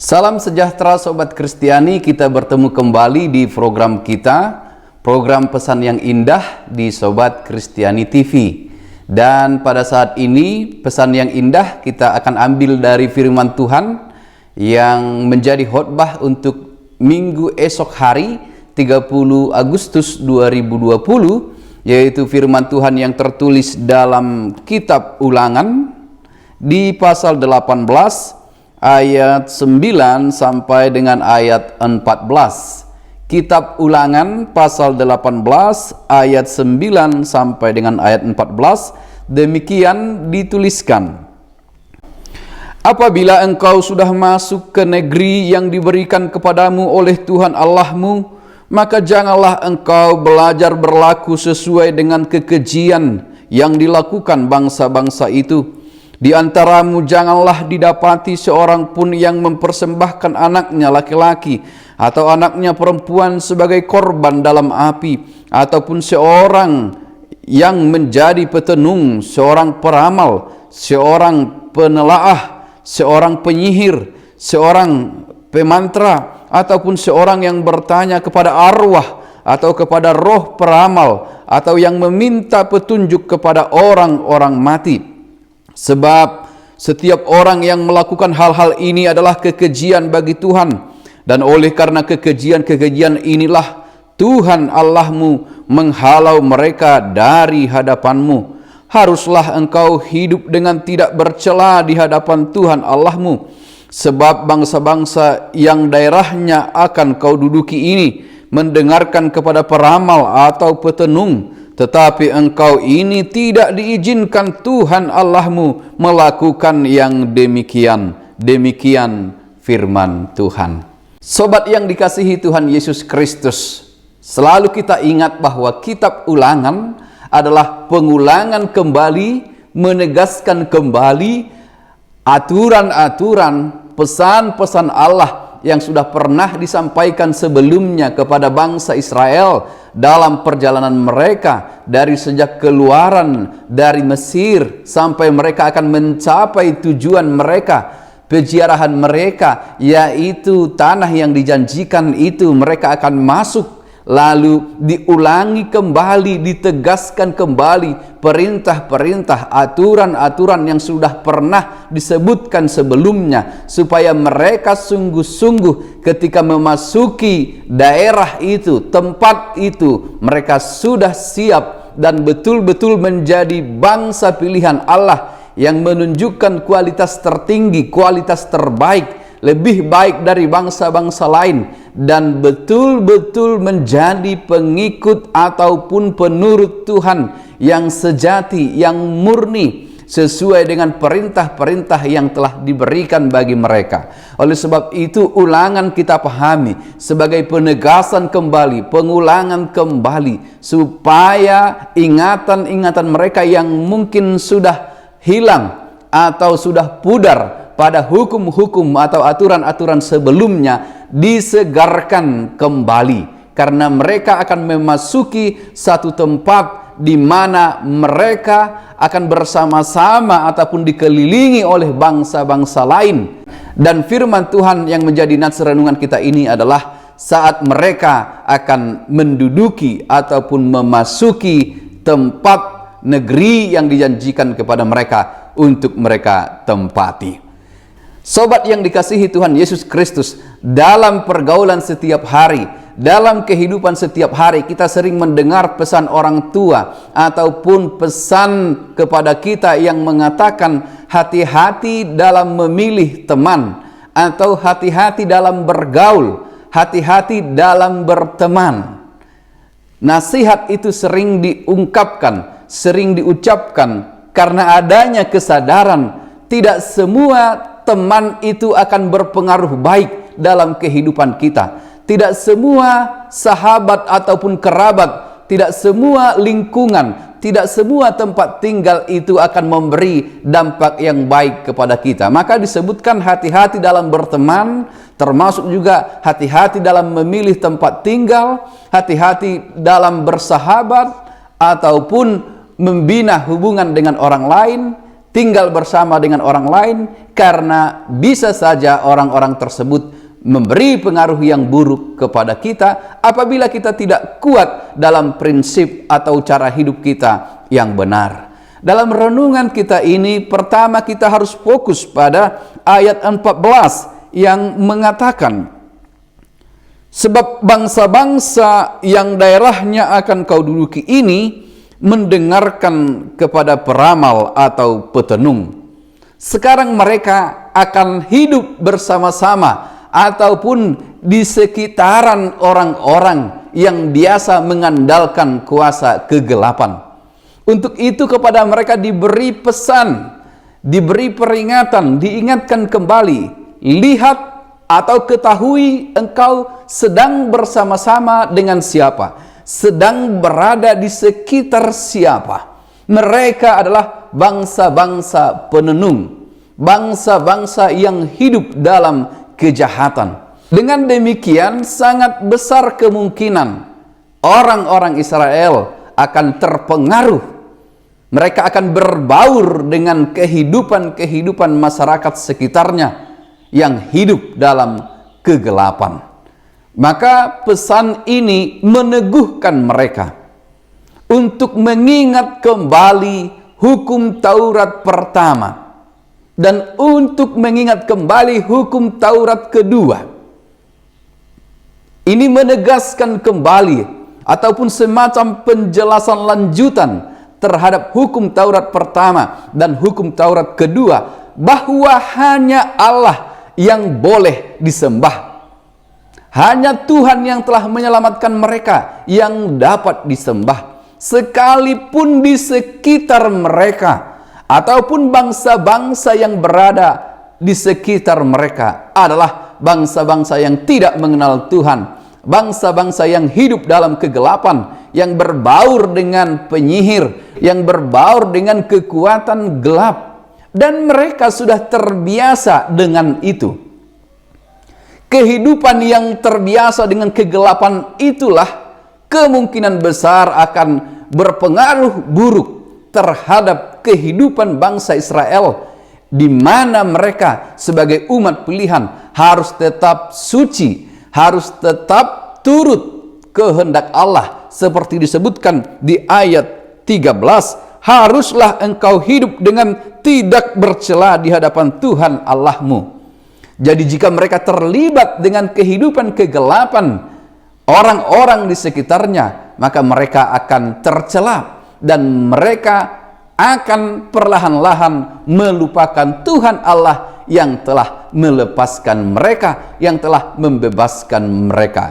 Salam sejahtera Sobat Kristiani, kita bertemu kembali di program kita, program Pesan yang Indah di Sobat Kristiani TV. Dan pada saat ini pesan yang indah kita akan ambil dari firman Tuhan yang menjadi khotbah untuk minggu esok hari 30 Agustus 2020, yaitu firman Tuhan yang tertulis dalam kitab Ulangan di pasal 18 ayat 9 sampai dengan ayat 14. Kitab Ulangan pasal 18 ayat 9 sampai dengan ayat 14, demikian dituliskan: Apabila engkau sudah masuk ke negeri yang diberikan kepadamu oleh Tuhan Allahmu, maka janganlah engkau belajar berlaku sesuai dengan kekejian yang dilakukan bangsa-bangsa itu. Di antaramu janganlah didapati seorang pun yang mempersembahkan anaknya laki-laki atau anaknya perempuan sebagai korban dalam api, ataupun seorang yang menjadi petenung, seorang peramal, seorang penelaah, seorang penyihir, seorang pemantra, ataupun seorang yang bertanya kepada arwah atau kepada roh peramal, atau yang meminta petunjuk kepada orang-orang mati. Sebab setiap orang yang melakukan hal-hal ini adalah kekejian bagi Tuhan, dan oleh karena kekejian-kekejian inilah Tuhan Allahmu menghalau mereka dari hadapanmu. Haruslah engkau hidup dengan tidak bercela di hadapan Tuhan Allahmu, sebab bangsa-bangsa yang daerahnya akan kau duduki ini mendengarkan kepada peramal atau petenung, tetapi engkau ini tidak diizinkan Tuhan Allahmu melakukan yang demikian. Demikian firman Tuhan. Sobat yang dikasihi Tuhan Yesus Kristus, selalu kita ingat bahwa kitab Ulangan adalah pengulangan kembali, menegaskan kembali aturan-aturan, pesan-pesan Allah yang sudah pernah disampaikan sebelumnya kepada bangsa Israel dalam perjalanan mereka dari sejak keluaran dari Mesir sampai mereka akan mencapai tujuan mereka, peziarahan mereka, yaitu tanah yang dijanjikan itu mereka akan masuk. Lalu diulangi kembali, ditegaskan kembali perintah-perintah, aturan-aturan yang sudah pernah disebutkan sebelumnya, supaya mereka sungguh-sungguh ketika memasuki daerah itu, tempat itu, mereka sudah siap dan betul-betul menjadi bangsa pilihan Allah yang menunjukkan kualitas tertinggi, kualitas terbaik, lebih baik dari bangsa-bangsa lain, dan betul-betul menjadi pengikut ataupun penurut Tuhan yang sejati, yang murni, sesuai dengan perintah-perintah yang telah diberikan bagi mereka. Oleh sebab itu Ulangan kita pahami sebagai penegasan kembali, pengulangan kembali, supaya ingatan-ingatan mereka yang mungkin sudah hilang atau sudah pudar pada hukum-hukum atau aturan-aturan sebelumnya disegarkan kembali, karena mereka akan memasuki satu tempat di mana mereka akan bersama-sama ataupun dikelilingi oleh bangsa-bangsa lain. Dan firman Tuhan yang menjadi nats renungan kita ini adalah saat mereka akan menduduki ataupun memasuki tempat negeri yang dijanjikan kepada mereka untuk mereka tempati. Sobat yang dikasihi Tuhan Yesus Kristus, dalam pergaulan setiap hari, dalam kehidupan setiap hari, kita sering mendengar pesan orang tua ataupun pesan kepada kita yang mengatakan hati-hati dalam memilih teman, atau hati-hati dalam bergaul, hati-hati dalam berteman. Nasihat itu sering diungkapkan, sering diucapkan karena adanya kesadaran tidak semua teman itu akan berpengaruh baik dalam kehidupan kita. Tidak semua sahabat ataupun kerabat, tidak semua lingkungan, tidak semua tempat tinggal itu akan memberi dampak yang baik kepada kita. Maka disebutkan hati-hati dalam berteman, termasuk juga hati-hati dalam memilih tempat tinggal, hati-hati dalam bersahabat ataupun membina hubungan dengan orang lain. tinggal bersama dengan orang lain, karena bisa saja orang-orang tersebut memberi pengaruh yang buruk kepada kita apabila kita tidak kuat dalam prinsip atau cara hidup kita yang benar. Dalam renungan kita ini, pertama kita harus fokus pada ayat 14 yang mengatakan, sebab bangsa-bangsa yang daerahnya akan kau duduki ini mendengarkan kepada peramal atau petenung. Sekarang mereka akan hidup bersama-sama ataupun di sekitaran orang-orang yang biasa mengandalkan kuasa kegelapan. Untuk itu kepada mereka diberi pesan, diberi peringatan, diingatkan kembali, lihat atau ketahui engkau sedang bersama-sama dengan siapa, sedang berada di sekitar siapa. Mereka adalah bangsa-bangsa penenung, bangsa-bangsa yang hidup dalam kejahatan. Dengan demikian sangat besar kemungkinan orang-orang Israel akan terpengaruh. Mereka akan berbaur dengan kehidupan masyarakat sekitarnya yang hidup dalam kegelapan. Maka pesan ini meneguhkan mereka untuk mengingat kembali hukum Taurat pertama dan untuk mengingat kembali hukum Taurat kedua. Ini menegaskan kembali ataupun semacam penjelasan lanjutan terhadap hukum Taurat pertama dan hukum Taurat kedua, bahwa hanya Allah yang boleh disembah. Hanya Tuhan yang telah menyelamatkan mereka yang dapat disembah. Sekalipun di sekitar mereka ataupun bangsa-bangsa yang berada di sekitar mereka adalah bangsa-bangsa yang tidak mengenal Tuhan, bangsa-bangsa yang hidup dalam kegelapan, yang berbaur dengan penyihir, yang berbaur dengan kekuatan gelap, dan mereka sudah terbiasa dengan itu. Kehidupan yang terbiasa dengan kegelapan itulah kemungkinan besar akan berpengaruh buruk terhadap kehidupan bangsa Israel, di mana mereka sebagai umat pilihan harus tetap suci, harus tetap turut kehendak Allah, seperti disebutkan di ayat 13, haruslah engkau hidup dengan tidak bercela di hadapan Tuhan Allahmu. Jadi jika mereka terlibat dengan kehidupan kegelapan orang-orang di sekitarnya, maka mereka akan tercela dan mereka akan perlahan-lahan melupakan Tuhan Allah yang telah melepaskan mereka, yang telah membebaskan mereka.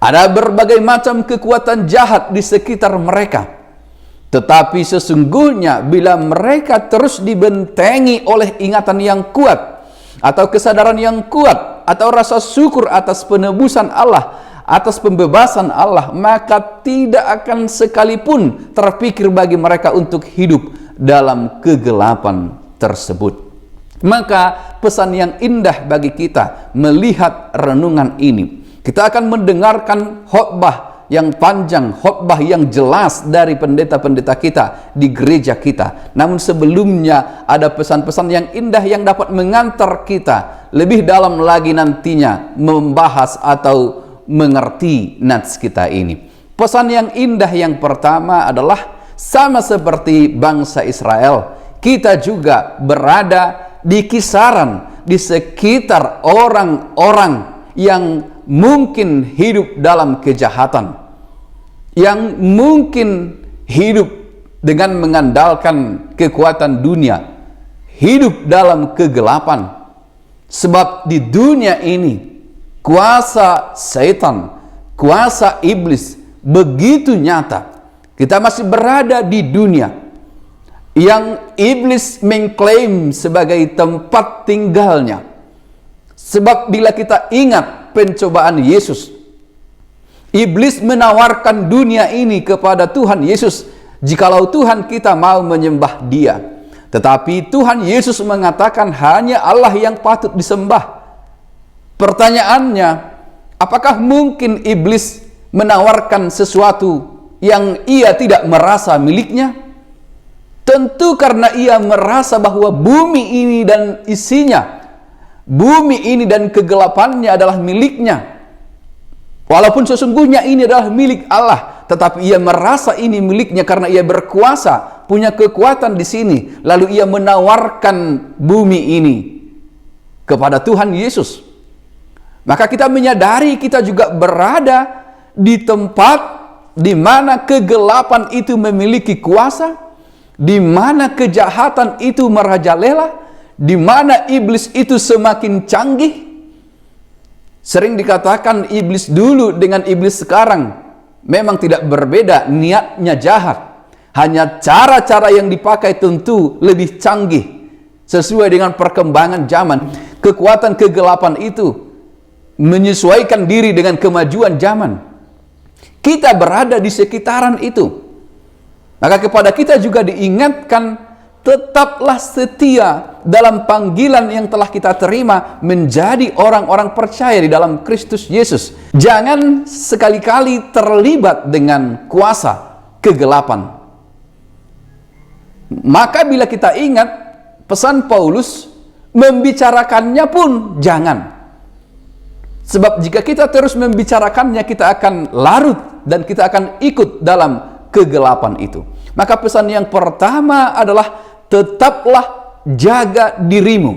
Ada berbagai macam kekuatan jahat di sekitar mereka. Tetapi sesungguhnya bila mereka terus dibentengi oleh ingatan yang kuat, atau kesadaran yang kuat, atau rasa syukur atas penebusan Allah, atas pembebasan Allah, maka tidak akan sekalipun terpikir bagi mereka untuk hidup dalam kegelapan tersebut. Maka pesan yang indah bagi kita melihat renungan ini, kita akan mendengarkan khotbah yang panjang, khotbah yang jelas dari pendeta-pendeta kita di gereja kita. Namun sebelumnya ada pesan-pesan yang indah yang dapat mengantar kita lebih dalam lagi nantinya membahas atau mengerti nats kita ini. Pesan yang indah yang pertama adalah, sama seperti bangsa Israel, kita juga berada di kisaran, di sekitar orang-orang yang mungkin hidup dalam kejahatan, yang mungkin hidup dengan mengandalkan kekuatan dunia, hidup dalam kegelapan. Sebab di dunia ini kuasa setan, kuasa iblis begitu nyata. Kita masih berada di dunia yang iblis mengklaim sebagai tempat tinggalnya. Sebab bila kita ingat pencobaan Yesus, iblis menawarkan dunia ini kepada Tuhan Yesus, jikalau Tuhan kita mau menyembah Dia. Tetapi Tuhan Yesus mengatakan hanya Allah yang patut disembah. Pertanyaannya, apakah mungkin iblis menawarkan sesuatu yang ia tidak merasa miliknya? Tentu karena ia merasa bahwa bumi ini dan isinya, bumi ini dan kegelapannya adalah miliknya. Walaupun sesungguhnya ini adalah milik Allah, tetapi ia merasa ini miliknya karena ia berkuasa, punya kekuatan di sini. Lalu ia menawarkan bumi ini kepada Tuhan Yesus. Maka kita menyadari kita juga berada di tempat di mana kegelapan itu memiliki kuasa, di mana kejahatan itu merajalela, di mana iblis itu semakin canggih. Sering dikatakan iblis dulu dengan iblis sekarang memang tidak berbeda, niatnya jahat. Hanya cara-cara yang dipakai tentu lebih canggih sesuai dengan perkembangan zaman. Kekuatan kegelapan itu menyesuaikan diri dengan kemajuan zaman. Kita berada di sekitaran itu. Maka kepada kita juga diingatkan, tetaplah setia dalam panggilan yang telah kita terima menjadi orang-orang percaya di dalam Kristus Yesus. Jangan sekali-kali terlibat dengan kuasa kegelapan. Maka bila kita ingat pesan Paulus, membicarakannya pun jangan. Sebab jika kita terus membicarakannya, kita akan larut dan kita akan ikut dalam kegelapan itu. Maka pesan yang pertama adalah tetaplah jaga dirimu.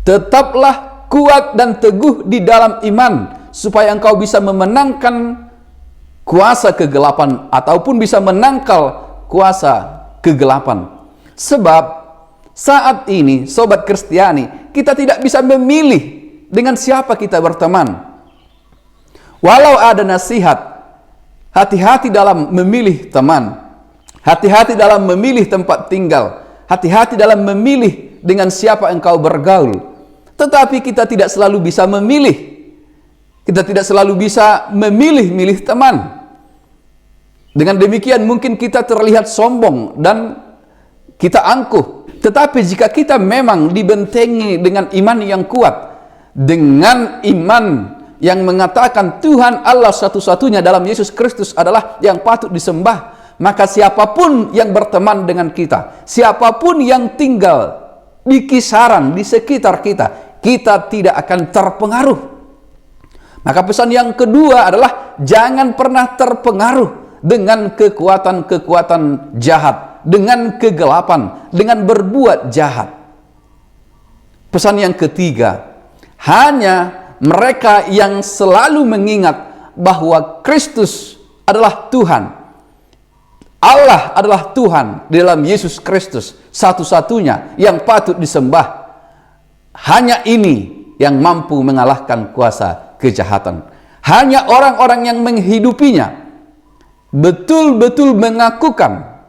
Tetaplah kuat dan teguh di dalam iman, supaya engkau bisa memenangkan kuasa kegelapan ataupun bisa menangkal kuasa kegelapan. Sebab saat ini, sobat Kristiani, kita tidak bisa memilih dengan siapa kita berteman. Walau ada nasihat, hati-hati dalam memilih teman. Hati-hati dalam memilih tempat tinggal. Hati-hati dalam memilih dengan siapa engkau bergaul. Tetapi kita tidak selalu bisa memilih. Kita tidak selalu bisa memilih-milih teman. Dengan demikian mungkin kita terlihat sombong dan kita angkuh. Tetapi jika kita memang dibentengi dengan iman yang kuat, dengan iman yang mengatakan Tuhan Allah satu-satunya dalam Yesus Kristus adalah yang patut disembah, maka siapapun yang berteman dengan kita, siapapun yang tinggal di kisaran, di sekitar kita, kita tidak akan terpengaruh. Maka pesan yang kedua adalah jangan pernah terpengaruh dengan kekuatan-kekuatan jahat, dengan kegelapan, dengan berbuat jahat. Pesan yang ketiga, hanya mereka yang selalu mengingat bahwa Kristus adalah Tuhan, Allah adalah Tuhan di dalam Yesus Kristus, satu-satunya yang patut disembah. Hanya ini yang mampu mengalahkan kuasa kejahatan. Hanya orang-orang yang menghidupinya, betul-betul mengakukan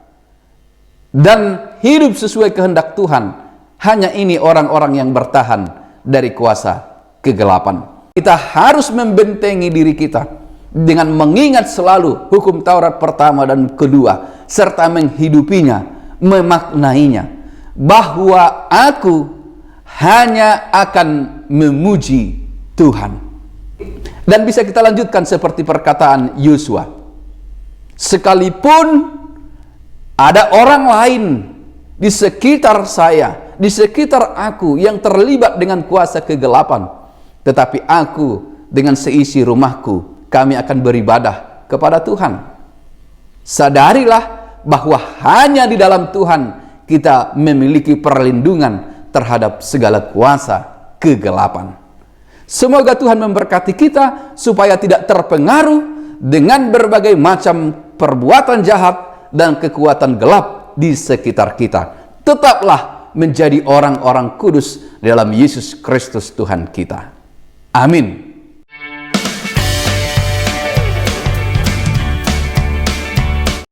dan hidup sesuai kehendak Tuhan. Hanya ini orang-orang yang bertahan dari kuasa kegelapan. Kita harus membentengi diri kita dengan mengingat selalu hukum Taurat pertama dan kedua, serta menghidupinya, memaknainya, bahwa aku hanya akan memuji Tuhan. Dan bisa kita lanjutkan seperti perkataan Yosua, sekalipun ada orang lain di sekitar saya, di sekitar aku yang terlibat dengan kuasa kegelapan, tetapi aku dengan seisi rumahku, kami akan beribadah kepada Tuhan. Sadarilah bahwa hanya di dalam Tuhan kita memiliki perlindungan terhadap segala kuasa kegelapan. Semoga Tuhan memberkati kita supaya tidak terpengaruh dengan berbagai macam perbuatan jahat dan kekuatan gelap di sekitar kita. Tetaplah menjadi orang-orang kudus dalam Yesus Kristus Tuhan kita. Amin.